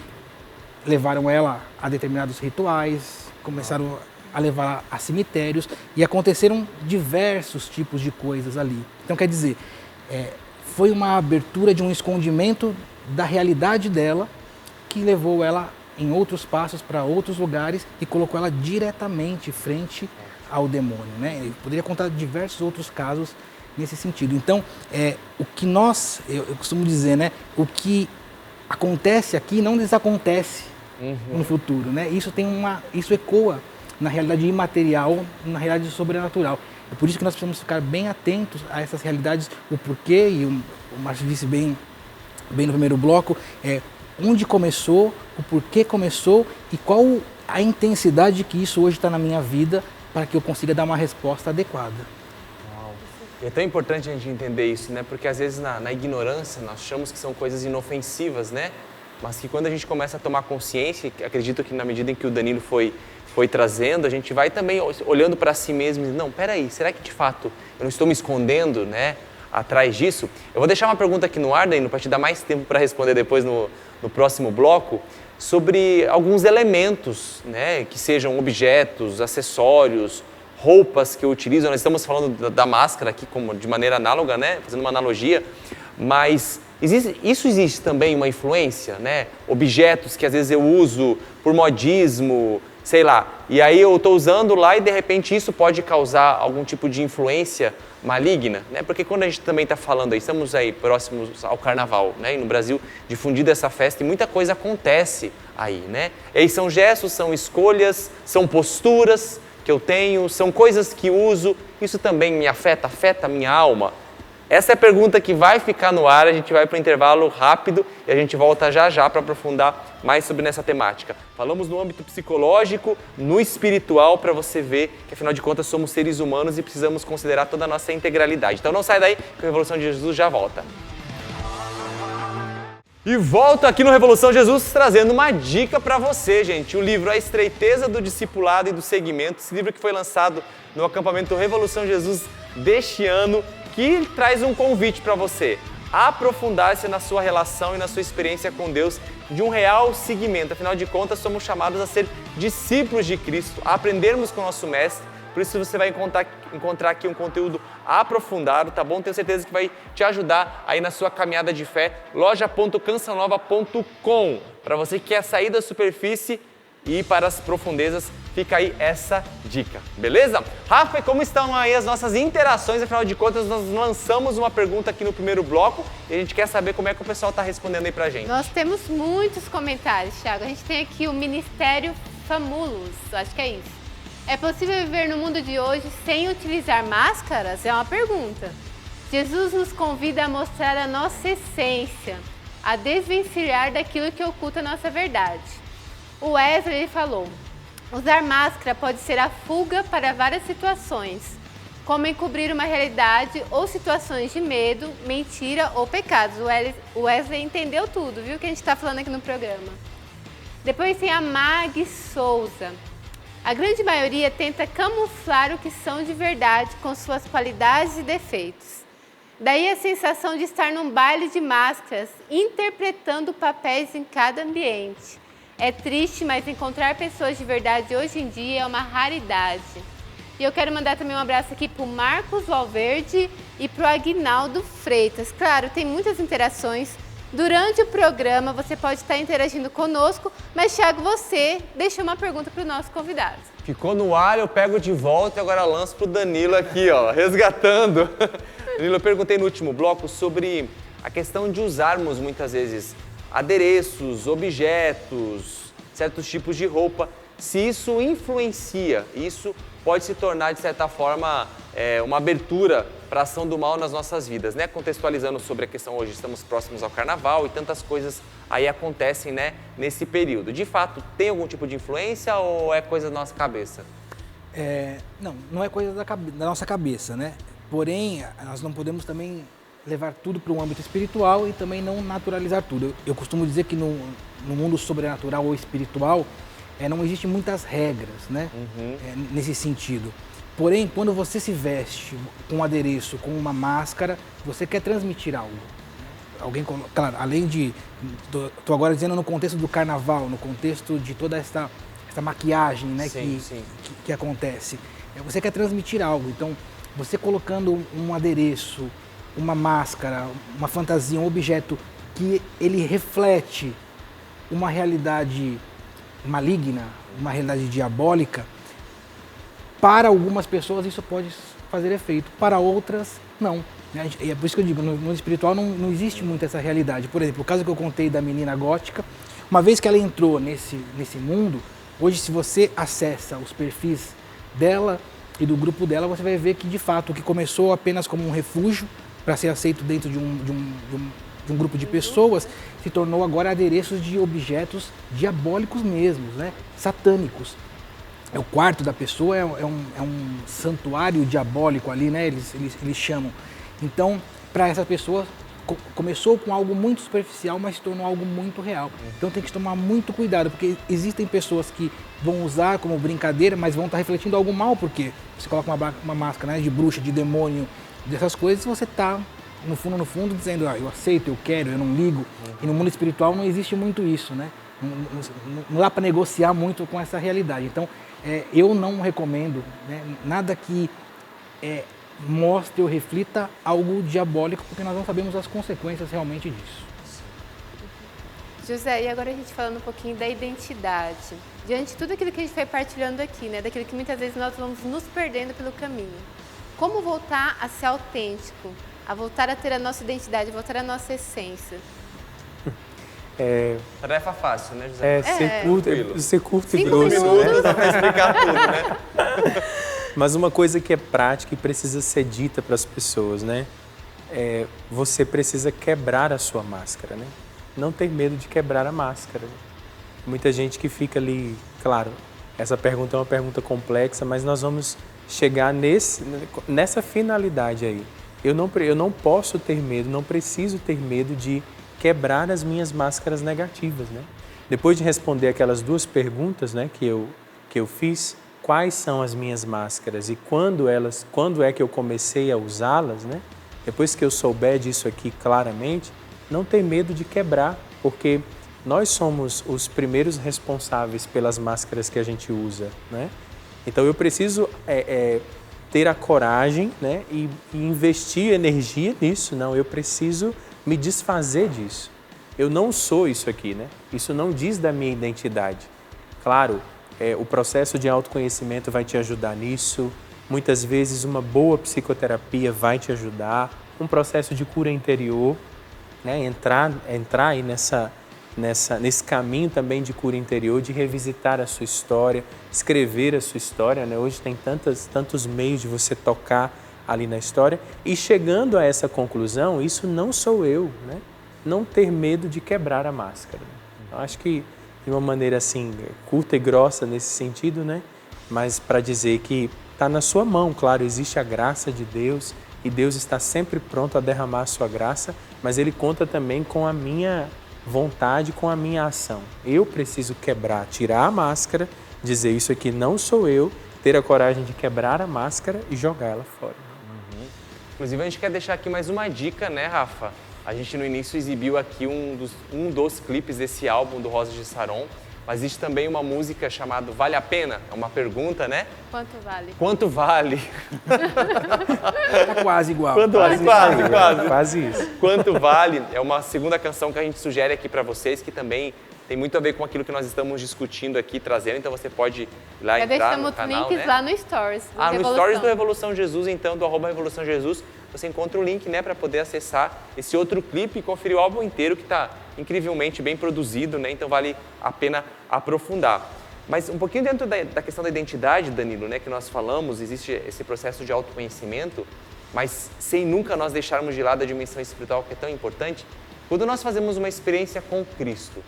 levaram ela a determinados rituais, começaram a levar a cemitérios e aconteceram diversos tipos de coisas ali. Então, quer dizer, foi uma abertura de um escondimento da realidade dela que levou ela em outros passos para outros lugares e colocou ela diretamente frente ao demônio, né? Eu poderia contar diversos outros casos nesse sentido. Então, o que eu costumo dizer, né? O que acontece aqui não desacontece no futuro, né? Isso ecoa na realidade imaterial, na realidade sobrenatural. É por isso que nós precisamos ficar bem atentos a essas realidades, o porquê, e o Márcio disse bem no primeiro bloco, onde começou, o porquê começou e qual a intensidade que isso hoje está na minha vida para que eu consiga dar uma resposta adequada. E é tão importante a gente entender isso, né? Porque às vezes na ignorância nós achamos que são coisas inofensivas, né? Mas que quando a gente começa a tomar consciência, acredito que na medida em que o Danilo foi trazendo, a gente vai também olhando para si mesmo e não, peraí, será que de fato eu não estou me escondendo, né, atrás disso? Eu vou deixar uma pergunta aqui no ar, Danilo, para te dar mais tempo para responder depois no próximo bloco, sobre alguns elementos, né, que sejam objetos, acessórios, roupas que eu utilizo. Nós estamos falando da máscara aqui como de maneira análoga, né, fazendo uma analogia, mas isso existe também uma influência, né? Objetos que às vezes eu uso por modismo, sei lá, e aí eu estou usando lá e de repente isso pode causar algum tipo de influência maligna, né? Porque quando a gente também está falando aí, estamos aí próximos ao Carnaval, né? E no Brasil difundida essa festa e muita coisa acontece aí, né? E aí são gestos, são escolhas, são posturas que eu tenho, são coisas que uso, isso também me afeta a minha alma? Essa é a pergunta que vai ficar no ar, a gente vai para o intervalo rápido e a gente volta já para aprofundar mais sobre nessa temática. Falamos no âmbito psicológico, no espiritual, para você ver que afinal de contas somos seres humanos e precisamos considerar toda a nossa integralidade. Então não sai daí que a Revolução de Jesus já volta. E volto aqui no Revolução Jesus trazendo uma dica para você, gente. O livro A Estreiteza do Discipulado e do Segmento, esse livro que foi lançado no acampamento Revolução Jesus deste ano, que traz um convite para você aprofundar-se na sua relação e na sua experiência com Deus de um real seguimento. Afinal de contas, somos chamados a ser discípulos de Cristo, a aprendermos com o nosso Mestre. Por isso você vai encontrar aqui um conteúdo aprofundado, tá bom? Tenho certeza que vai te ajudar aí na sua caminhada de fé. loja.cançãonova.com. Para você que quer sair da superfície e ir para as profundezas, fica aí essa dica, beleza? Rafa, como estão aí as nossas interações? Afinal de contas, nós lançamos uma pergunta aqui no primeiro bloco e a gente quer saber como é que o pessoal está respondendo aí pra gente. Nós temos muitos comentários, Thiago. A gente tem aqui o Ministério Famulus, acho que é isso. É possível viver no mundo de hoje sem utilizar máscaras? É uma pergunta. Jesus nos convida a mostrar a nossa essência, a desvencilhar daquilo que oculta a nossa verdade. O Wesley falou, usar máscara pode ser a fuga para várias situações, como encobrir uma realidade ou situações de medo, mentira ou pecados. O Wesley entendeu tudo, viu, que a gente está falando aqui no programa. Depois tem a Mag Souza. A grande maioria tenta camuflar o que são de verdade com suas qualidades e defeitos. Daí a sensação de estar num baile de máscaras, interpretando papéis em cada ambiente. É triste, mas encontrar pessoas de verdade hoje em dia é uma raridade. E eu quero mandar também um abraço aqui para o Marcos Valverde e para o Aguinaldo Freitas. Claro, tem muitas interações. Durante o programa você pode estar interagindo conosco, mas Thiago, você deixou uma pergunta para o nosso convidado. Ficou no ar, eu pego de volta e agora lanço para o Danilo aqui, ó, resgatando. Danilo, eu perguntei no último bloco sobre a questão de usarmos muitas vezes adereços, objetos, certos tipos de roupa, se isso influencia, isso pode se tornar, de certa forma, uma abertura para a ação do mal nas nossas vidas, né? Contextualizando sobre a questão, hoje estamos próximos ao Carnaval e tantas coisas aí acontecem, né, nesse período. De fato, tem algum tipo de influência ou é coisa da nossa cabeça? Não é coisa da nossa cabeça, né? Porém, nós não podemos também levar tudo para um âmbito espiritual e também não naturalizar tudo. Eu costumo dizer que no mundo sobrenatural ou espiritual não existem muitas regras, né? Nesse sentido. Porém, quando você se veste com um adereço, com uma máscara, você quer transmitir algo. Alguém, claro, além de... Estou agora dizendo no contexto do carnaval, no contexto de toda essa maquiagem, né, que acontece. Você quer transmitir algo. Então, você colocando um adereço, uma máscara, uma fantasia, um objeto que ele reflete uma realidade maligna, uma realidade diabólica, para algumas pessoas isso pode fazer efeito, para outras não. E é por isso que eu digo, no mundo espiritual não existe muito essa realidade. Por exemplo, o caso que eu contei da menina gótica, uma vez que ela entrou nesse mundo, hoje se você acessa os perfis dela e do grupo dela, você vai ver que de fato o que começou apenas como um refúgio para ser aceito dentro de um grupo de pessoas, se tornou agora adereços de objetos diabólicos mesmos, né? Satânicos. O quarto da pessoa é um santuário diabólico ali, né? Eles chamam. Então, para essa pessoa, começou com algo muito superficial, mas se tornou algo muito real. Então tem que tomar muito cuidado, porque existem pessoas que vão usar como brincadeira, mas vão estar refletindo algo mal, porque você coloca uma máscara, né, de bruxa, de demônio, dessas coisas, e você está, no fundo, dizendo, eu aceito, eu quero, eu não ligo. E no mundo espiritual não existe muito isso, né? Não dá para negociar muito com essa realidade. Então, eu não recomendo, né, nada que mostre ou reflita algo diabólico, porque nós não sabemos as consequências realmente disso. José, e agora a gente falando um pouquinho da identidade. Diante de tudo aquilo que a gente foi partilhando aqui, né, daquilo que muitas vezes nós vamos nos perdendo pelo caminho. Como voltar a ser autêntico, a voltar a ter a nossa identidade, a voltar a nossa essência? Tarefa fácil, né, José? Ser curto e 5 grosso. minutos. Não dá pra explicar tudo, né? Mas uma coisa que é prática e precisa ser dita para as pessoas, né? Você precisa quebrar a sua máscara, né? Não ter medo de quebrar a máscara. Né? Muita gente que fica ali, claro, essa pergunta é uma pergunta complexa, mas nós vamos chegar nessa finalidade aí. Eu não posso ter medo, não preciso ter medo de quebrar as minhas máscaras negativas, né? Depois de responder aquelas 2 perguntas, né, que eu fiz, quais são as minhas máscaras e quando é que eu comecei a usá-las, né? Depois que eu souber disso aqui claramente, não ter medo de quebrar, porque nós somos os primeiros responsáveis pelas máscaras que a gente usa, né? Então eu preciso ter a coragem, né, e investir energia nisso. Não, eu preciso me desfazer disso. Eu não sou isso aqui, né? Isso não diz da minha identidade. Claro, o processo de autoconhecimento vai te ajudar nisso. Muitas vezes uma boa psicoterapia vai te ajudar. Um processo de cura interior, né? Entrar aí nesse caminho também de cura interior, de revisitar a sua história, escrever a sua história, né? Hoje tem tantos meios de você tocar ali na história e chegando a essa conclusão, isso não sou eu, né? Não ter medo de quebrar a máscara. Eu acho que de uma maneira assim, curta e grossa nesse sentido, né? Mas para dizer que está na sua mão, claro, existe a graça de Deus e Deus está sempre pronto a derramar a sua graça, mas Ele conta também com a minha vontade, com a minha ação. Eu preciso quebrar, tirar a máscara, dizer isso aqui não sou eu, ter a coragem de quebrar a máscara e jogar ela fora. Inclusive, a gente quer deixar aqui mais uma dica, né, Rafa? A gente no início exibiu aqui um dos clipes desse álbum do Rosas de Saron, mas existe também uma música chamada Vale a Pena? É uma pergunta, né? Quanto vale? Quanto vale? Tá quase igual. Quase isso. Quanto vale? É uma segunda canção que a gente sugere aqui para vocês, que também tem muito a ver com aquilo que nós estamos discutindo aqui, trazendo, então você pode ir lá entrar no canal, links, né? Lá no Stories. No Stories do Revolução Jesus, então, do @Revolução Jesus, você encontra o link, né, para poder acessar esse outro clipe e conferir o álbum inteiro, que está incrivelmente bem produzido, né, então vale a pena aprofundar. Mas um pouquinho dentro da questão da identidade, Danilo, né, que nós falamos, existe esse processo de autoconhecimento, mas sem nunca nós deixarmos de lado a dimensão espiritual, que é tão importante. Quando nós fazemos uma experiência com Cristo,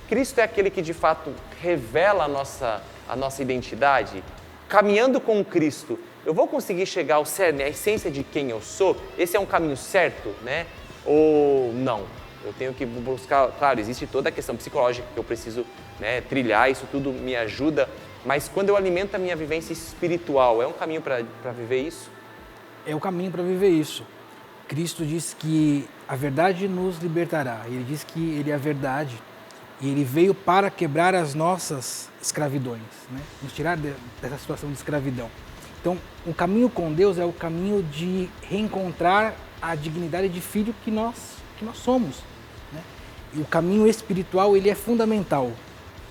Cristo é aquele que de fato revela a nossa identidade? Caminhando com Cristo, eu vou conseguir chegar ao cerne, à essência de quem eu sou? Esse é um caminho certo, né? Ou não? Eu tenho que buscar, claro, existe toda a questão psicológica que eu preciso, né, trilhar, isso tudo me ajuda, mas quando eu alimento a minha vivência espiritual, é um caminho para viver isso? É o caminho para viver isso. Cristo diz que a verdade nos libertará. Ele diz que Ele é a verdade e Ele veio para quebrar as nossas escravidões, né? Nos tirar dessa situação de escravidão. Então, o caminho com Deus é o caminho de reencontrar a dignidade de filho que nós somos, né? E o caminho espiritual, ele é fundamental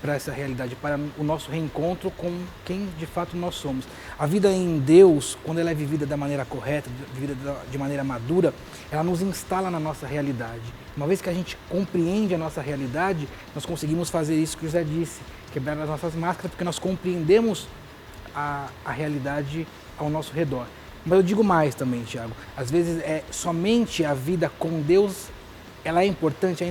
para essa realidade, para o nosso reencontro com quem de fato nós somos. A vida em Deus, quando ela é vivida da maneira correta, vivida de maneira madura, ela nos instala na nossa realidade. Uma vez que a gente compreende a nossa realidade, nós conseguimos fazer isso que o José disse, quebrar as nossas máscaras, porque nós compreendemos a realidade ao nosso redor. Mas eu digo mais também, Tiago, às vezes somente a vida com Deus, ela é importante,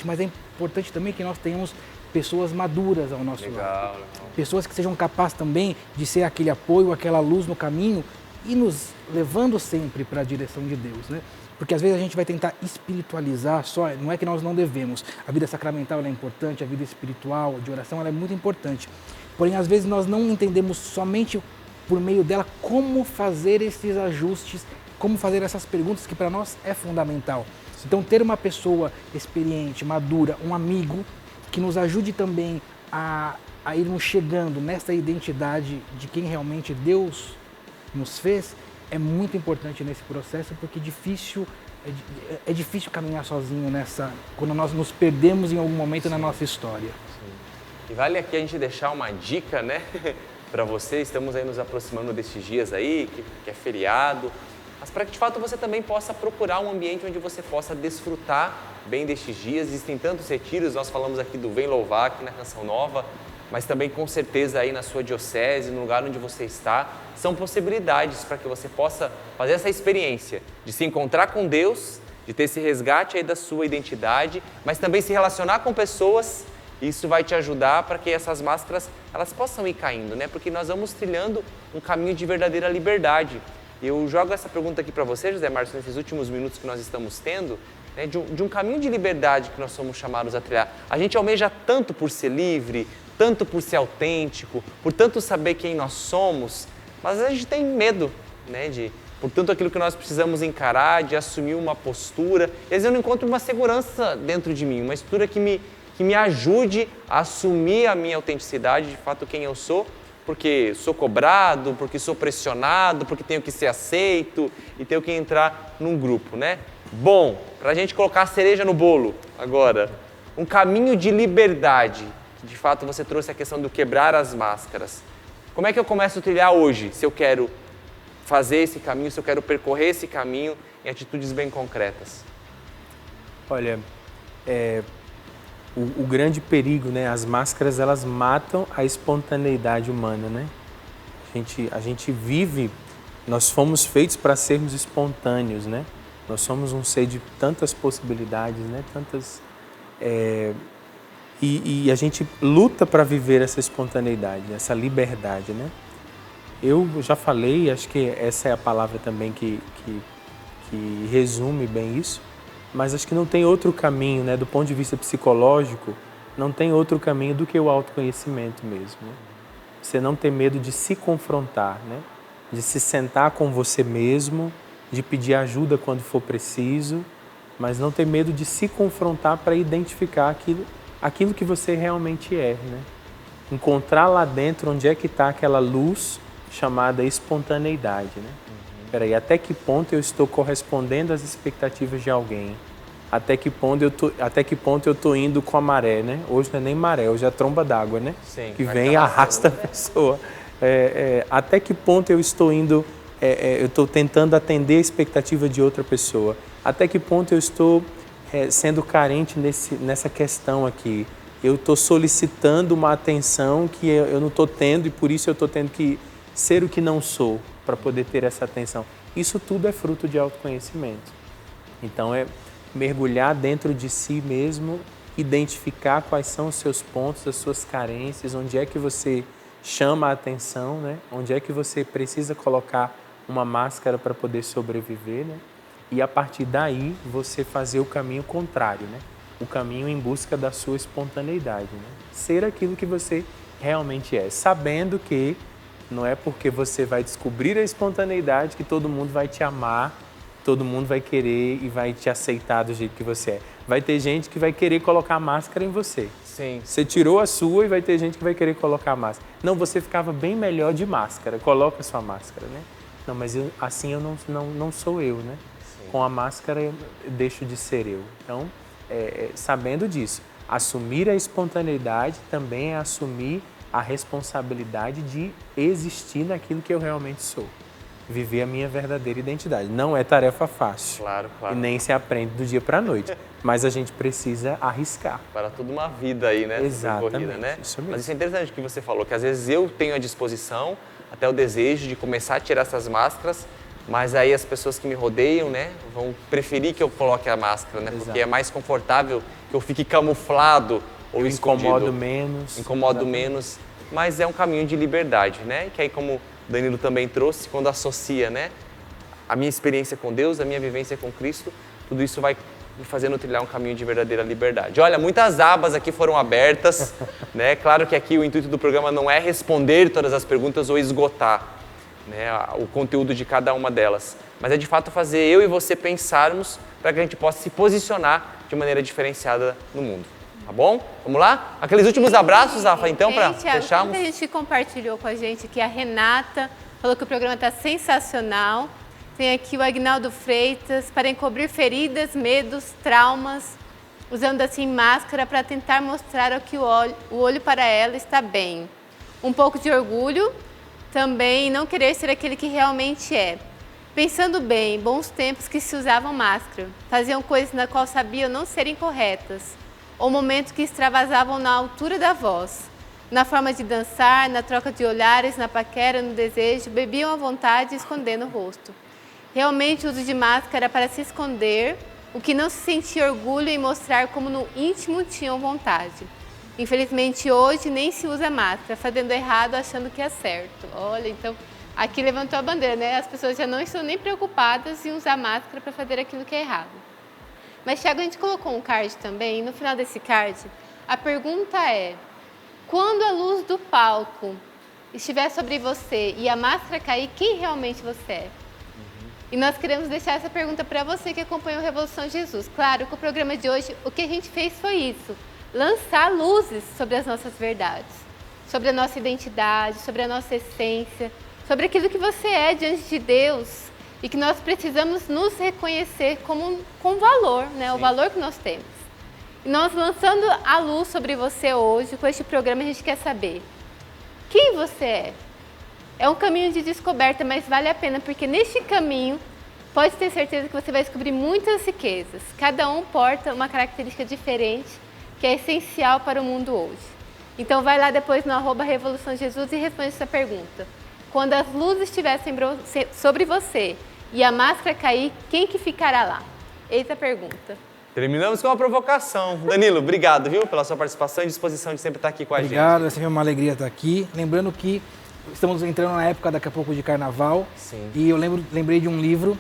mas é importante também que nós tenhamos pessoas maduras ao nosso lado. Pessoas que sejam capazes também de ser aquele apoio, aquela luz no caminho e nos levando sempre para a direção de Deus, né? Porque às vezes a gente vai tentar espiritualizar só, não é que nós não devemos. A vida sacramental ela é importante, a vida espiritual, de oração, ela é muito importante. Porém, às vezes nós não entendemos somente por meio dela como fazer esses ajustes, como fazer essas perguntas que para nós é fundamental. Então, ter uma pessoa experiente, madura, um amigo, que nos ajude também a irmos chegando nessa identidade de quem realmente Deus nos fez, é muito importante nesse processo, porque é difícil caminhar sozinho quando nós nos perdemos em algum momento na nossa história. Sim. E vale aqui a gente deixar uma dica, né, para você. Estamos aí nos aproximando desses dias aí, que é feriado, mas para que de fato você também possa procurar um ambiente onde você possa desfrutar bem destes dias. Existem tantos retiros, nós falamos aqui do Vem Louvar aqui na Canção Nova, mas também com certeza aí na sua diocese, no lugar onde você está, são possibilidades para que você possa fazer essa experiência de se encontrar com Deus, de ter esse resgate aí da sua identidade, mas também se relacionar com pessoas. Isso vai te ajudar para que essas máscaras elas possam ir caindo, né? Porque nós vamos trilhando um caminho de verdadeira liberdade. Eu jogo essa pergunta aqui para você, José Márcio, nesses últimos minutos que nós estamos tendo, né, de um caminho de liberdade que nós somos chamados a trilhar. A gente almeja tanto por ser livre, tanto por ser autêntico, por tanto saber quem nós somos, mas a gente tem medo, né, por tanto aquilo que nós precisamos encarar, de assumir uma postura. Às vezes eu não encontro uma segurança dentro de mim, uma estrutura que me ajude a assumir a minha autenticidade, de fato quem eu sou, porque sou cobrado, porque sou pressionado, porque tenho que ser aceito e tenho que entrar num grupo, né? Bom, para a gente colocar a cereja no bolo agora, um caminho de liberdade, que de fato você trouxe a questão do quebrar as máscaras. Como é que eu começo a trilhar hoje, se eu quero fazer esse caminho, se eu quero percorrer esse caminho em atitudes bem concretas? Olha, o grande perigo, né? As máscaras, elas matam a espontaneidade humana, né? A gente vive, nós fomos feitos para sermos espontâneos, né? Nós somos um ser de tantas possibilidades, né? E a gente luta para viver essa espontaneidade, essa liberdade, né? Eu já falei, acho que essa é a palavra também que resume bem isso, mas acho que não tem outro caminho, né? Do ponto de vista psicológico, não tem outro caminho do que o autoconhecimento mesmo, né? Você não ter medo de se confrontar, né? De se sentar com você mesmo, de pedir ajuda quando for preciso, mas não ter medo de se confrontar para identificar aquilo que você realmente é, né? Encontrar lá dentro onde é que está aquela luz chamada espontaneidade, né? Peraí, até que ponto eu estou correspondendo às expectativas de alguém? Até que ponto eu tô indo com a maré, né? Hoje não é nem maré, hoje é a tromba d'água, né? Sim, que vem e arrasta a pessoa. Até que ponto eu estou indo, eu estou tentando atender a expectativa de outra pessoa? Até que ponto eu estou sendo carente nessa questão aqui? Eu estou solicitando uma atenção que eu não estou tendo e por isso eu estou tendo que ser o que não sou para poder ter essa atenção. Isso tudo é fruto de autoconhecimento. Então, mergulhar dentro de si mesmo, identificar quais são os seus pontos, as suas carências, onde é que você chama a atenção, né? Onde é que você precisa colocar uma máscara para poder sobreviver, né? E a partir daí você fazer o caminho contrário, né? O caminho em busca da sua espontaneidade, né? Ser aquilo que você realmente é, sabendo que não é porque você vai descobrir a espontaneidade que todo mundo vai te amar, todo mundo vai querer e vai te aceitar do jeito que você é. Vai ter gente que vai querer colocar máscara em você. Sim. Você tirou a sua e vai ter gente que vai querer colocar a máscara. Não, você ficava bem melhor de máscara, coloca a sua máscara, né? Não, mas assim eu não sou eu, né? Sim. Com a máscara eu deixo de ser eu. Então, sabendo disso, assumir a espontaneidade também é assumir a responsabilidade de existir naquilo que eu realmente sou. Viver a minha verdadeira identidade. Não é tarefa fácil. Claro. E nem se aprende do dia para a noite. Mas a gente precisa arriscar. Para toda uma vida aí, né? Exatamente. Corrida, né? Isso mesmo. Mas isso é interessante que você falou, que às vezes eu tenho a disposição, até o desejo de começar a tirar essas máscaras, mas aí as pessoas que me rodeiam, né, vão preferir que eu coloque a máscara, né? Exato. Porque é mais confortável que eu fique camuflado ou escondido. Incomodo menos. Incomodo menos, mas é um caminho de liberdade, né? Que aí, como o Danilo também trouxe, quando associa, né, a minha experiência com Deus, a minha vivência com Cristo, tudo isso vai me fazendo trilhar um caminho de verdadeira liberdade. Olha, muitas abas aqui foram abertas, né? Claro que aqui o intuito do programa não é responder todas as perguntas ou esgotar, né, o conteúdo de cada uma delas, mas é de fato fazer eu e você pensarmos para que a gente possa se posicionar de maneira diferenciada no mundo. Tá bom? Vamos lá? Aqueles últimos abraços, Rafa, então, para fecharmos. Muita gente compartilhou com a gente aqui, a Renata falou que o programa está sensacional. Tem aqui o Agnaldo Freitas, para encobrir feridas, medos, traumas, usando assim máscara para tentar mostrar que o olho para ela está bem. Um pouco de orgulho, também não querer ser aquele que realmente é. Pensando bem, bons tempos que se usavam máscara, faziam coisas na qual sabiam não serem corretas, ou momentos que extravasavam na altura da voz, na forma de dançar, na troca de olhares, na paquera, no desejo, bebiam à vontade escondendo o rosto. Realmente o uso de máscara para se esconder, o que não se sentia orgulho em mostrar como no íntimo tinham vontade. Infelizmente hoje nem se usa máscara, fazendo errado achando que é certo. Olha, então aqui levantou a bandeira, né? As pessoas já não estão nem preocupadas em usar máscara para fazer aquilo que é errado. Mas, Thiago, a gente colocou um card também, e no final desse card, a pergunta é: quando a luz do palco estiver sobre você e a máscara cair, quem realmente você é? E nós queremos deixar essa pergunta para você que acompanhou Revolução Jesus. Claro que o programa de hoje, o que a gente fez foi isso, lançar luzes sobre as nossas verdades, sobre a nossa identidade, sobre a nossa essência, sobre aquilo que você é diante de Deus e que nós precisamos nos reconhecer com valor, né? Sim. O valor que nós temos. E nós lançando a luz sobre você hoje, com este programa, a gente quer saber quem você é. É um caminho de descoberta, mas vale a pena, porque neste caminho, pode ter certeza que você vai descobrir muitas riquezas. Cada um porta uma característica diferente, que é essencial para o mundo hoje. Então vai lá depois no @Revolução Jesus e responde essa pergunta. Quando as luzes estivessem sobre você e a máscara cair, quem que ficará lá? Eis a pergunta. Terminamos com uma provocação. Danilo, obrigado, viu, pela sua participação e disposição de sempre estar aqui com a gente. Obrigado, é sempre uma alegria estar aqui. Lembrando que estamos entrando na época, daqui a pouco, de carnaval. Sim. E eu lembrei de um livro,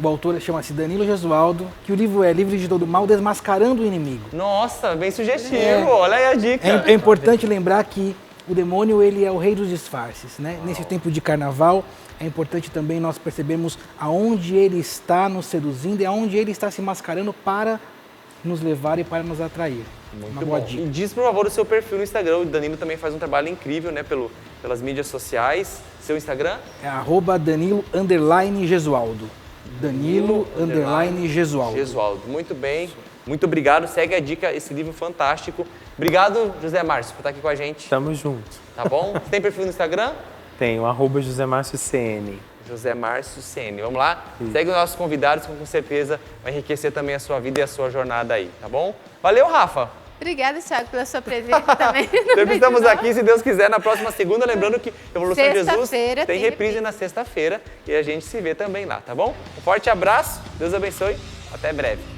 o autor chama-se Danilo Gesualdo, que o livro é Livre de Todo Mal, Desmascarando o Inimigo. Nossa, bem sugestivo, olha aí a dica. É importante lembrar que o demônio, ele é o rei dos disfarces, né? Nesse tempo de carnaval, é importante também nós percebermos aonde ele está nos seduzindo e aonde ele está se mascarando para nos levar e para nos atrair. Muito bom. E diz, por favor, o seu perfil no Instagram. O Danilo também faz um trabalho incrível, né, pelas mídias sociais. Seu Instagram? É @Danilo_Gesualdo. Danilo_Gesualdo. Gesualdo. Muito bem. Muito obrigado. Segue a dica, esse livro fantástico. Obrigado, José Márcio, por estar aqui com a gente. Tamo junto. Tá bom? Você tem perfil no Instagram? Tenho, @JoséMárcioCN. José Márcio Ceni. Vamos lá? Sim. Segue os nossos convidados, que com certeza vai enriquecer também a sua vida e a sua jornada aí, tá bom? Valeu, Rafa! Obrigada, Thiago, pela sua presença também. Sempre estamos aqui, se Deus quiser, na próxima segunda. Lembrando que Revolução Jesus tem reprise na sexta-feira e a gente se vê também lá, tá bom? Um forte abraço, Deus abençoe, até breve.